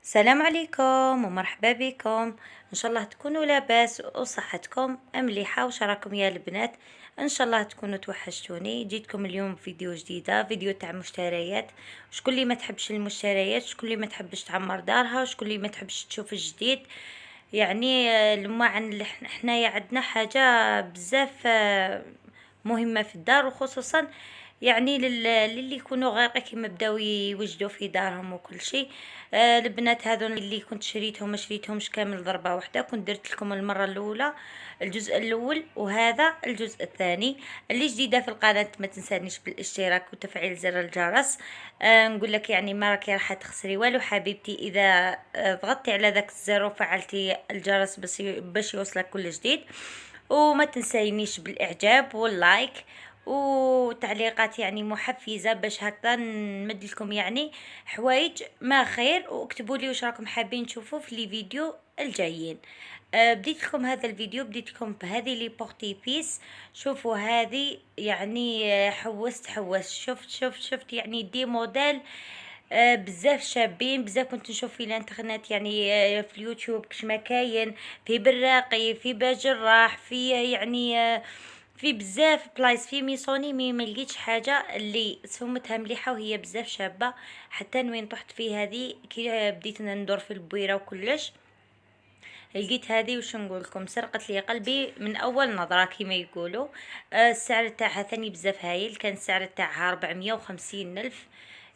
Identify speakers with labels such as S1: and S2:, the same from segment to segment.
S1: السلام عليكم ومرحبا بكم. ان شاء الله تكونوا لاباس وصحتكم مليحه. وش راكم يا البنات؟ ان شاء الله تكونوا توحشتوني. جيتكم اليوم فيديو جديده، فيديو تاع مشتريات. شكون اللي ما تحبش المشتريات؟ شكون اللي ما تحبش تعمر دارها؟ شكون اللي ما تحبش تشوف الجديد؟ يعني الماعن اللي حنايا عندنا حاجه بزاف مهمه في الدار، وخصوصا يعني للي يكونوا غير كيما بداو يوجدوا في دارهم وكل شيء. البنات هذو اللي كنت شريتهم ما شريتهمش كامل ضربه واحده. كنت درت لكم المره الاولى الجزء الاول، وهذا الجزء الثاني. اللي جديده في القناه ما تنسانيش بالاشتراك وتفعيل زر الجرس. نقول لك يعني ما راكي راح تخسري والو حبيبتي اذا ضغطتي على ذاك الزر وفعلتي الجرس باش يوصلك كل جديد. وما تنسينيش بالاعجاب واللايك وتعليقات يعني محفزه، باش هكذا نمد لكم يعني حوايج ما خير. واكتبوا لي واش راكم حابين تشوفوا في لي فيديو الجايين. بديت لكم هذا الفيديو، بديت لكم بهذه لي بورتي بيس. شوفوا هذه يعني حوست شفت يعني دي موديل بزاف شابين. بزاف كنت نشوف في الانترنت يعني في اليوتيوب كش ما كاين، في براقي، في باجراح، في يعني في بزاف بلايص في ميسوني ما لقيتش حاجه اللي سمتها مليحه وهي بزاف شابه. حتى وين طحت في هذه كي بديت ندور في البويره وكلش، لقيت هذه وش نقول لكم سرقت لي قلبي من اول نظره كما يقولوا. السعر تاعها ثاني بزاف هايل. كان السعر تاعها 450 الف،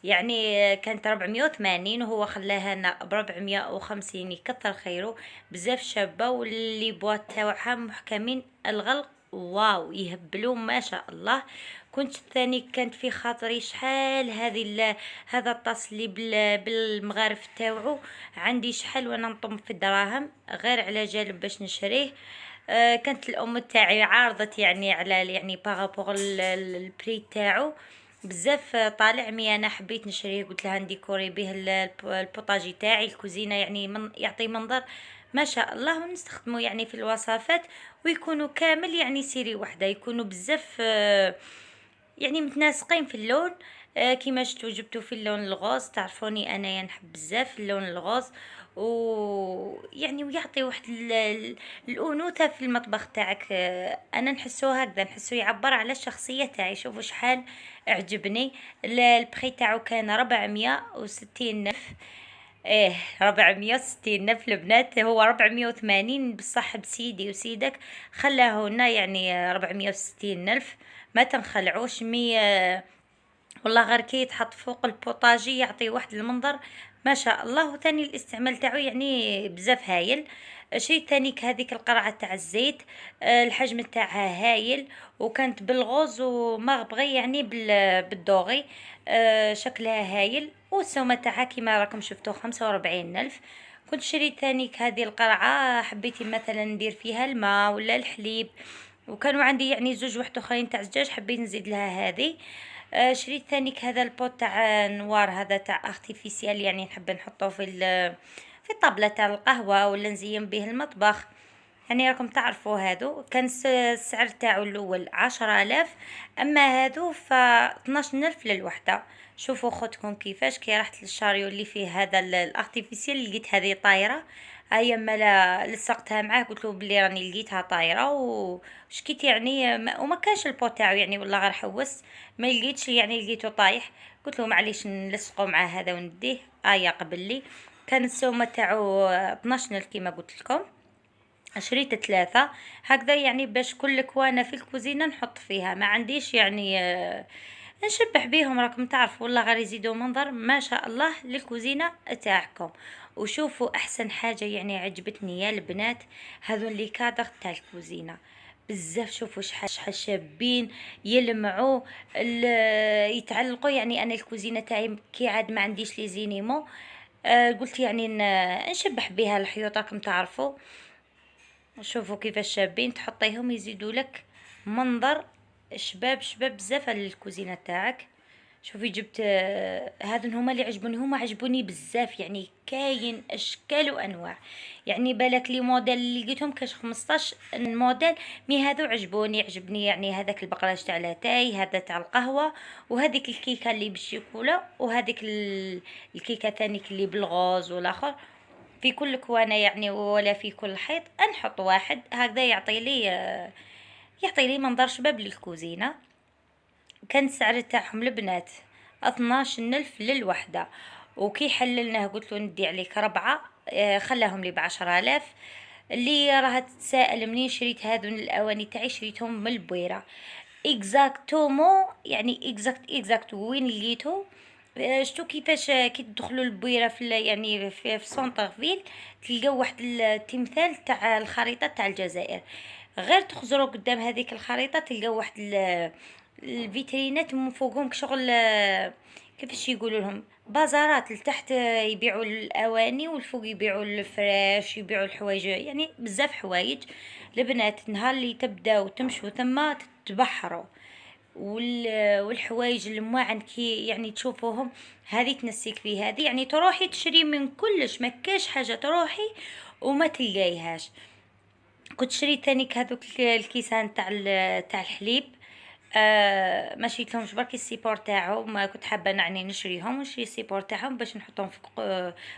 S1: يعني كانت 480 وهو خلاها لنا ب 450. يكثر خيره، بزاف شابه. واللي بوات تاعها محكمين الغلق، واو يهبلوا ما شاء الله. كنت الثاني كانت في خاطري شحال هذا الطاس اللي بالمغارف تاوعو عندي شحال وانا نطم في الدراهم غير على جالب باش نشريه. كانت الام تاعي عارضت يعني على يعني بارابور البري تاعو بزاف طالع مي. انا حبيت نشريه، قلت لها نديكوري به البوطاجي تاعي الكوزينه، يعني يعطي منظر ما شاء الله. ونستخدمه يعني في الوصفات ويكونوا كامل يعني سيري واحده، يكونوا بزاف يعني متناسقين في اللون. كيما شفتوا جبتوا في اللون الغوز. تعرفوني انا نحب بزاف اللون الغوز، ويعني ويعطي واحد الانوثه في المطبخ تاعك. انا نحسو هكذا، نحسو يعبر على الشخصيه تاعي. شوفوا شحال عجبني. البخي تاعو كان 460 نف. ايه 460 نف البنات. هو 480 بصح بسيدي وسيدك خلاه لنا يعني 460 الف. ما تنخلعوش والله غير كي يتحط فوق البوطاجي يعطي واحد المنظر ما شاء الله. وثاني الاستعمال تاعو يعني بزاف هايل. شيء ثاني هذيك القرعه تاع الزيت، الحجم تاعها هايل، وكانت بالغوز ومغبغي يعني بالدوغي. شكلها هايل. والسومه تاعها كيما راكم شفتوا 45 الف. كنت شريت ثاني هذه القرعه، حبيتي مثلا ندير فيها الماء ولا الحليب، وكانوا عندي يعني زوج واحد اخرين تاع الدجاج حبيت نزيد لها هذه. شريت ثانيك هذا البوت تاع نوار، هذا تاع ارتيفيسيال، يعني نحب نحطه في الطابلة تاع القهوة ولا نزين به المطبخ. يعني راكم تعرفوا هادو كان السعر تاعو الاول 10 آلاف، اما هادو ف 12 الف للوحدة. شوفوا خوتكم كيفاش كي رحت للشاريو اللي فيه هذا الارتيفيسيال لقيت هذه طايرة. هيا ملا لصقتها معاه قلت له بلي راني لقيتها طايره وشكيت يعني وما كانش البو تاعو يعني والله غير حوس ما لقيتش يعني لقيته طايح. قلت له معليش نلصقه مع هذا ونديه. قبل لي كان السومه تاعو 12 كيما قلت لكم. شريت 3 هكذا يعني باش كل كوانه في الكوزينه نحط فيها. ما عنديش يعني نشبح بيهم راكم تعرفوا والله غير يزيدوا منظر ما شاء الله للكوزينه تاعكم. وشوفوا احسن حاجه يعني عجبتني يا البنات، هذو اللي كادر تاع الكوزينه بزاف. شوفوا شحال شابين يلمعوا يتعلقوا. يعني انا الكوزينه تاعي كي عاد ما عنديش لي زينيمو، قلت يعني نشبح بها الحيوط راكم تعرفوا. شوفوا كيفاش شابين، تحطيهم يزيدوا لك منظر شباب بزاف للكوزينه تاعك. شوفي جبت هذا هما اللي عجبوني، هما عجبوني بزاف، يعني كاين اشكال وانواع. يعني بالك لي موديل اللي لقيتهم كاش 15 موديل، مي هذو عجبوني. عجبني يعني هذاك البقلاش تاع لاتاي، هذا تاع القهوه، وهذيك الكيكه اللي بالشيكولا، وهذيك الكيكه ثاني اللي بالغوز والاخر. في كل كوانه يعني ولا في كل حيط نحط واحد هكذا يعطي لي منظر شباب للكوزينه. كان السعر تاعهم البنات 12 ألف للوحدة. وكي حللناه قلت له ندي عليك 4، خلاهم لي ب10 آلاف. اللي راها تتساءل منين شريت هذون الأواني تاعي، شريتهم من البويرة اكزاكتومون، يعني اكزاكت وين لقيتو. شتو كيفاش كي تدخلوا البويره يعني في سونتر فيل، تلقاو واحد التمثال تاع الخريطه تاع الجزائر. غير تخزروا قدام هذيك الخريطه تلقاو واحد الفيترينات من فوقهم كشغل، كيفاش يقولوا لهم، بازارات لتحت يبيعوا الاواني، والفوق يبيعوا الفراش، يبيعوا الحوايج، يعني بزاف حوايج. البنات نهار اللي تبداو تمشوا ثم تتبحروا، والحوايج المواعن كي يعني تشوفوهم، هذه تنسيك في هذه، يعني تروحي تشري من كلش، ما كاش حاجه تروحي وما تلقايهاش. كنت شريت ثاني هذوك الكيسان تاع الحليب. ما شريت لهمش برك السيبور تاعهم، ما كنت حابه يعني نشريهم ونشري السيبور تاعهم باش نحطهم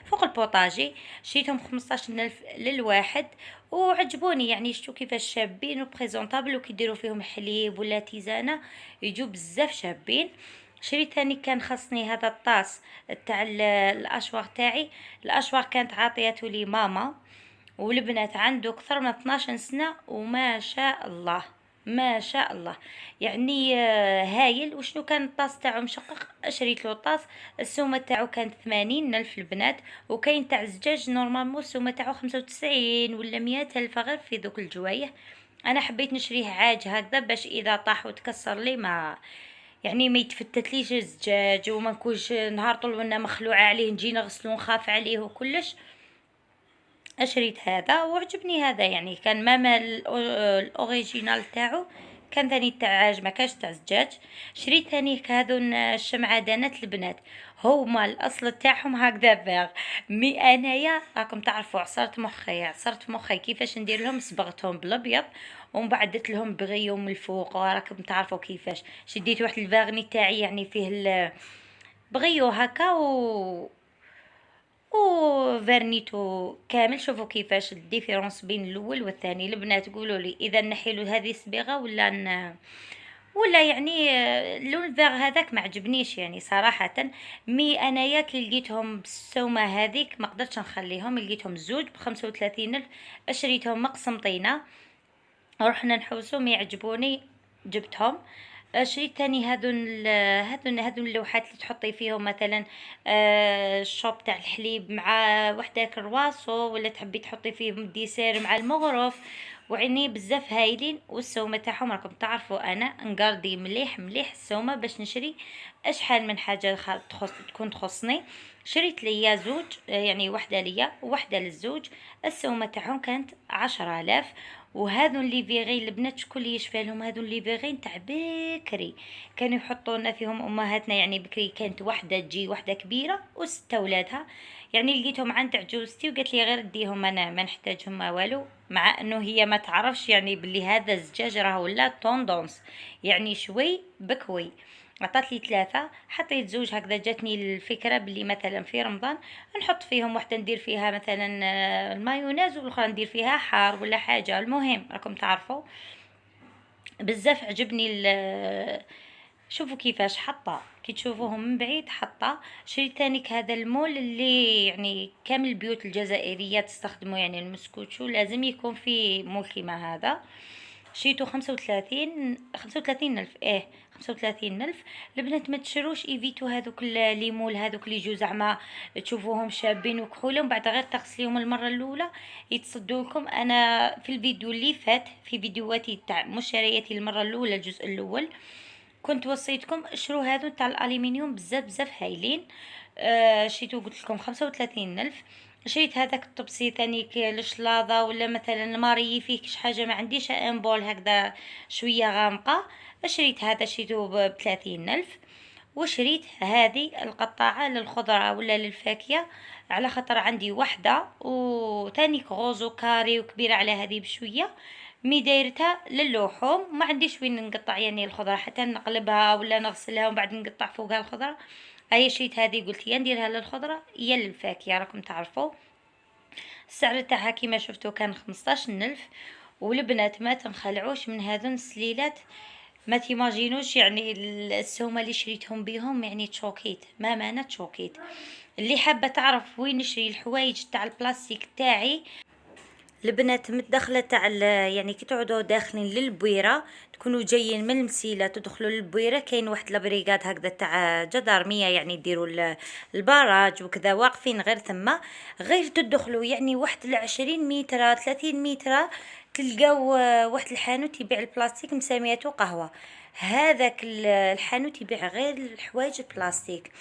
S1: فوق البوطاجي. شريتهم 15 ألف للواحد، وعجبوني يعني شتو كيفاش شابين وبريزونطابل، وكيديروا فيهم حليب ولا تيزانه يجوا بزاف شابين. شريت ثاني كان خصني هذا الطاس تاع الاشواغ تاعي. الاشواغ كانت عاطيته لي ماما، والبنات عنده اكثر من 12 سنه وما شاء الله، ما شاء الله. يعني هايل. وشنو كان الطاس تاعو مشقق، شريت له الطاس. السومه تاعو كانت 80 ألف البنات. وكاين تاع الزجاج نورمالمون السومه تاعو 95 ولا 100 ألف غير في ذوك الجوايه. انا حبيت نشريه عاج هكذا باش اذا طاح وتكسر لي ما يعني ما يتفتتليش الزجاج، وما نكونش نهار طول وانا مخلوعه عليه نجي نغسلو نخاف عليه وكلش. شريت هذا وعجبني هذا، يعني كان ماما الاوريجينال تاعو كان ثاني تاع عاج، ما كاش تاع الزجاج. شريت ثاني هذون الشمعدانات البنات، هما الاصل تاعهم هكذا فيغ. مي انايا راكم تعرفوا عصرت مخي كيفاش ندير لهم، صبغتهم بالابيض ومن بعد درت لهم بغيو من الفوق، راكم تعرفوا كيفاش. شديت واحد الفاغني تاعي يعني فيه بغيو هكا وفرنيتو كامل. شوفوا كيفاش الديفيرونس بين الاول والثاني. البنات قولوا لي اذا نحيلو هذه صبيغه ولا يعني اللون الفيغ هذاك ما عجبنيش يعني صراحه. مي انايا كي لقيتهم بالسومه هذيك ما قدرتش نخليهم، لقيتهم زوج ب35 ألف. شريتهم مقسمطينه، رحنا نحوسو ما يعجبوني جبتهم. شريت تاني هذون اللوحات اللي تحطي فيهم مثلا الشوب تاع الحليب مع وحده كرواسو، ولا تحبي تحطي فيهم الديسير مع المغرف، وعيني بزاف هايلين. والسومه تاعهم راكم تعرفوا انا نقردي مليح مليح السومه باش نشري اشحال من حاجه تكون تخصني. شريت ليا زوج، يعني وحده ليا ووحده للزوج. السومه تاعهم كانت 10 آلاف. وهذو اللي فيغي البنات شكون اللي يشفى لهم، هذو اللي فيغي تاع بكري كانوا يحطونا فيهم امهاتنا، يعني بكري كانت وحده تجي وحده كبيره وستة ولادها. يعني لقيتهم عند عجوزتي وقالت لي غير ديهم، انا ما نحتاجهم ما والو. مع انه هي ما تعرفش يعني باللي هذا الزجاج راه ولا توندونس، يعني شوي بكوي. عطات لي 3، حطيت زوج هكذا. جاتني الفكره باللي مثلا في رمضان نحط فيهم وحده ندير فيها مثلا المايونيز، والاخرى ندير فيها حار ولا حاجه. المهم راكم تعرفوا بزاف عجبني شوفوا كيفاش حطه، كي تشوفوهم من بعيد حطه. شريت تانيك هذا المول اللي يعني كامل البيوت الجزائريه تستخدمه، يعني المسكوتشو لازم يكون في مول كيما هذا. شريتو 35 ألف، 35 ألف. البنات ما تشروش ايفيتو هذوك الليمول هذوك اللي يجوا زعما تشوفوهم شابين وكحولة ومن بعد غير تغسليهم المرة الأولى يتصدوا لكم. أنا في الفيديو اللي فات، في فيديوهاتي تاع مشترياتي المرة الأولى الجزء الأول، كنت وصيتكم اشروا هذو تاع الالومنيوم بزاف بزاف هايلين. شريتو قلت لكم 35 ألف. شريت هذاك الطبسي ثاني الشلاضه ولا مثلا الماري فيه كش حاجه ما عنديش امبول هكذا شويه غامقه. شريت هذا شريته ب30 ألف. وشريت هذه القطاعة للخضرة ولا للفاكهة، على خاطر عندي وحدة وتاني غوزو كاري وكبيرة على هذه بشوية، مي دايرتها للحوم، ما عنديش وين نقطع يعني الخضرة حتى نقلبها ولا نغسلها ومن بعد نقطع فوقها الخضرة. هيا شريت هذه، قلت يا نديرها للخضرة يا للفاكهة، راكم تعرفوا. السعر تاعها كيما شفتوا كان 15,000. والبنات ما تنخلعوش من هذون السليلات، ما تيماجينوش يعني السومه اللي شريتهم بيهم، يعني تشوكيت، ما انا تشوكيت. اللي حابه تعرف وين نشري الحوايج تاع البلاستيك تاعي، البنات متدخله تاع يعني كي تقعدوا داخلين للبويره، تكونوا جايين من المسيله تدخلوا للبويره، كاين واحد لابريغاد هكذا تاع جدارميه، يعني يديروا الباراج وكذا، واقفين غير ثم، غير تدخلوا يعني واحد 20 متر 30 متر، تلقاو واحد الحانوت يبيع البلاستيك مسمياتو قهوه. هذاك الحانوت يبيع غير الحوايج البلاستيك.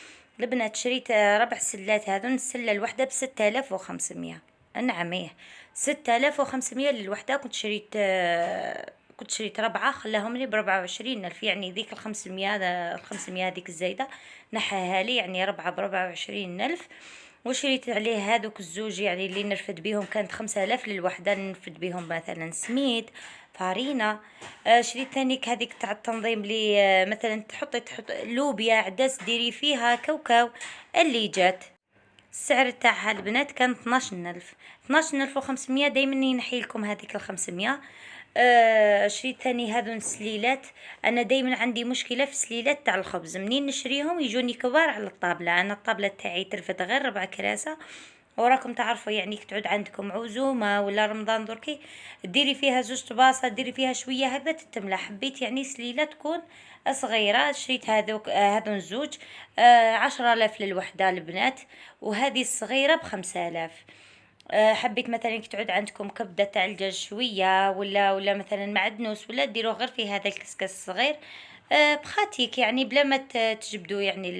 S1: البنات شريت 4 سلات، هذون السله الوحده ب6500. نعم ايه، 6500 للوحدة. كنت شريت 4، خلاهم لي ب24,000، يعني ذيك الخمسمية هذيك الزايدة نحاها لي، يعني 4 ب24,000. وشريت عليه هذوك الزوج يعني اللي نرفد بيهم، كانت 5000 للوحدة، نرفد بيهم مثلا سميد فارينة. شريت ثانيك هذيك تاع التنظيم اللي مثلا تحط لوبيا عدس ديري فيها كاوكاو اللي جات. السعر تاعها البنات كان 12,000. 12,500، دايما ينحي لكم هذيك ال500. شريت ثاني هذون السليلات. انا دايما عندي مشكله في السليلات تاع الخبز، منين نشريهم يجوني كبار على الطابله، انا الطابله تاعي ترفد غير 4 كراسه. وراكم تعرفوا يعني تعود عندكم عزومه ولا رمضان دركي، ديري فيها 2 طباصه، ديري فيها شويه هكذا تتملى. حبيت يعني سليله تكون صغيره، شريت هذون زوج. 10,000 للوحده البنات، وهذه الصغيره ب5,000. حبيت مثلا كي تعود عندكم كبده تاع الدجاج شويه ولا مثلا معدنوس، ولا ديروه غير في هذا الكسكس الصغير. بخاتيك يعني بلا ما تجبدوا يعني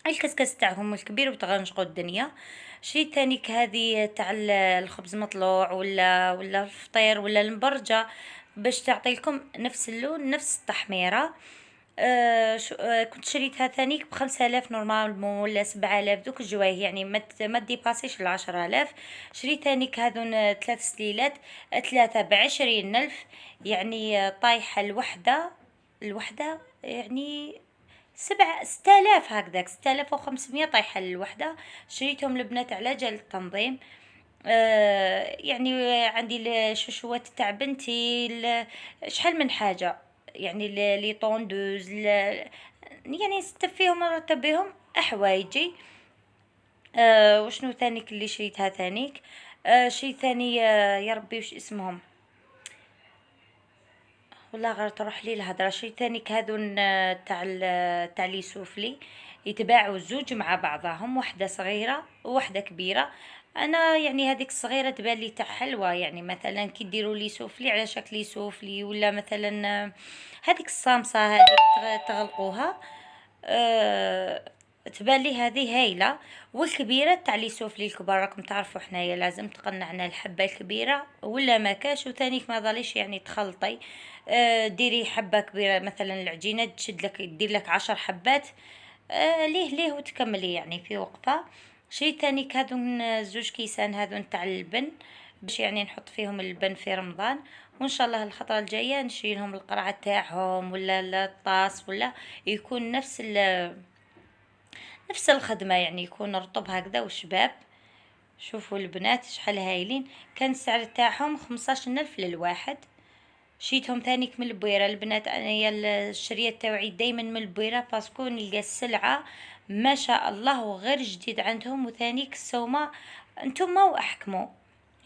S1: الكسكس تاعهم الكبير وتغنشقوا الدنيا. شريت تانيك هذه تاع الخبز مطلوع ولا الفطير ولا المبرجة، باش تعطي لكم نفس اللون نفس التحميرة. كنت شريتها ثانيك ب5,000 نورمال ولا 7,000، دوك الجوايه يعني ما ديباسيش ال10,000. شريت ثانيك هذون 3 سليلات، 3 ب20,000، يعني طايحة الوحدة يعني 6,000 هكذاك، 6,500 طايحة للوحدة. شريتهم البنات على جال التنظيم. يعني عندي الشوشوات تاع بنتي، شحال من حاجة، يعني لي طوندوز يعني نستفيهم نرتب بهم حوايجي. وشنو ثانيك اللي شريتها ثانيك؟ شي ثاني، يا ربي وش اسمهم، والله غير تروح لي الهضره. شي ثانيك هذون تاع لي سوفلي، يتباعوا الزوج مع بعضهم، واحده صغيره وواحده كبيره. انا يعني هذيك الصغيره تبان لي تاع حلوه، يعني مثلا كي ديروا لي سوفلي على شكل سوفلي، ولا مثلا هذيك الصامصه هذيك تغلقوها. تبان لي هذه هايله. والكبيره تاع لي سوفلي الكبار، راكم تعرفوا حنايا لازم تقنعنا الحبه الكبيره ولا ما كاش، وثانيك ما ظليش يعني تخلطي. ديري حبه كبيره مثلا العجينه تشد لك دير لك 10 حبات. ليه وتكملي يعني في وقفه. شي تاني هذون زوج كيسان هذون تاع البن، باش يعني نحط فيهم البن في رمضان. وان شاء الله الخطره الجايه نشري لهم القرعه تاعهم ولا الطاس، ولا يكون نفس الخدمه، يعني يكون رطب هكذا وشباب. شوفوا البنات شحال هايلين. كان السعر تاعهم 15,000 للواحد. شيتهم ثانيك من البويرة البنات، انايا الشرية تاوعي دايما من البويرة، باسكو نلقى السلعة ما شاء الله وغير جديد عندهم. وثانيك السومة انتم واحكموا،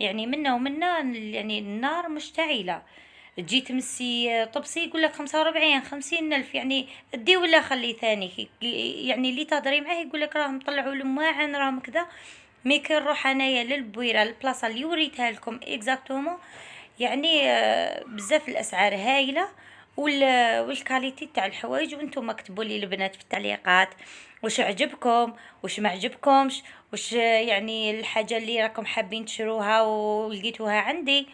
S1: يعني منا ومنا يعني النار مشتعلة. تجي تمسي طبسي يقول لك 45 50,000، يعني ادي ولا خلي ثاني، يعني اللي تهضري معاه يقول لك راهم طلعوا الماعن راهم كذا. مي كي نروح انايا للبويره البلاصه اللي وريتها لكم اكزاكتومون، يعني بزاف الاسعار هايله، والكاليتي تاع الحوايج. وانتم اكتبوا لي البنات في التعليقات وش عجبكم وش ما عجبكمش، وش يعني الحاجه اللي راكم حابين تشروها ولقيتوها عندي.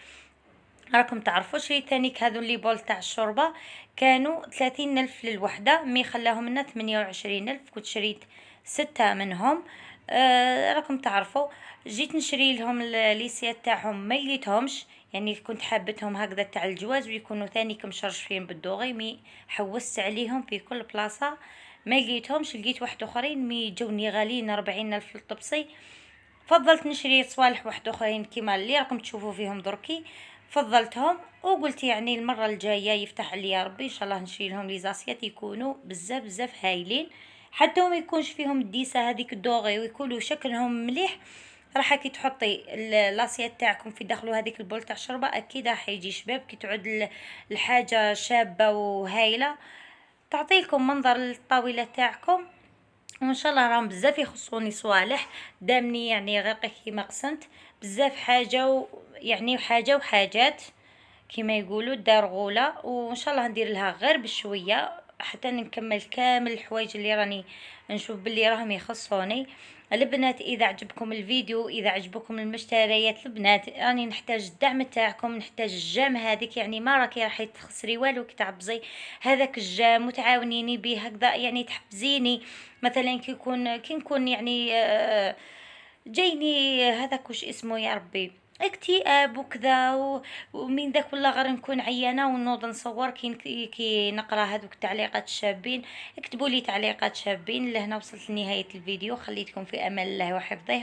S1: راكم تعرفوا شريت تانيك هذو اللي بول تاع الشوربه، كانوا 30 ألف للوحده، مي خلاهم لنا 28 ألف. كنت شريت 6 منهم. راكم تعرفوا، جيت نشري لهم الليسيات تاعهم ما لقيتهمش، يعني كنت حابتهم هكذا تاع الجواز ويكونوا ثاني مشرشفين بالدوغي، مي حوست عليهم في كل بلاصه ما لقيتهمش. لقيت واحد اخرين مي جوني غاليين 40 ألف للطبسي. فضلت نشري صوالح واحد اخرين كيما اللي راكم تشوفوا فيهم دركي، فضلتهم وقلت يعني المره الجايه يفتح عليا ربي ان شاء الله نشري لهم لي زاسيات يكونوا بزاف بزاف هايلين، حتى ما يكونش فيهم الديسه هذيك الدوغي ويكونوا شكلهم مليح. راح كي تحطي لاسيات تاعكم في داخلو هذيك البول تاع الشوربه اكيد راح يجي شباب، كي تعود الحاجه شابه وهايله تعطيلكم منظر للطاوله تاعكم. وان شاء الله راهم بزاف يخصوني صوالح، دامني يعني غير كيما قسمت بزاف حاجه يعني حاجه وحاجات كيما يقولوا دار غوله، وان شاء الله ندير لها غير بشويه حتى نكمل كامل الحوايج اللي راني نشوف باللي راهم يخصوني. البنات اذا عجبكم الفيديو، اذا عجبكم المشتريات البنات، راني نحتاج الدعم تاعكم، نحتاج الجام هذيك، يعني ما راكي راح تخسري والو كي تعبزي هذاك الجام وتعاونيني به هكذا، يعني تحفزيني مثلا كي نكون يعني جايني هذاك وش اسمه يا ربي اكتئاب وكذا ومن ذاك والله غير نكون عيانه ونوض نصور كي نقرا هذوك التعليقات الشابين. اكتبوا لي تعليقات شابين. لهنا وصلت لنهايه الفيديو، خليتكم في امان الله وحفظه.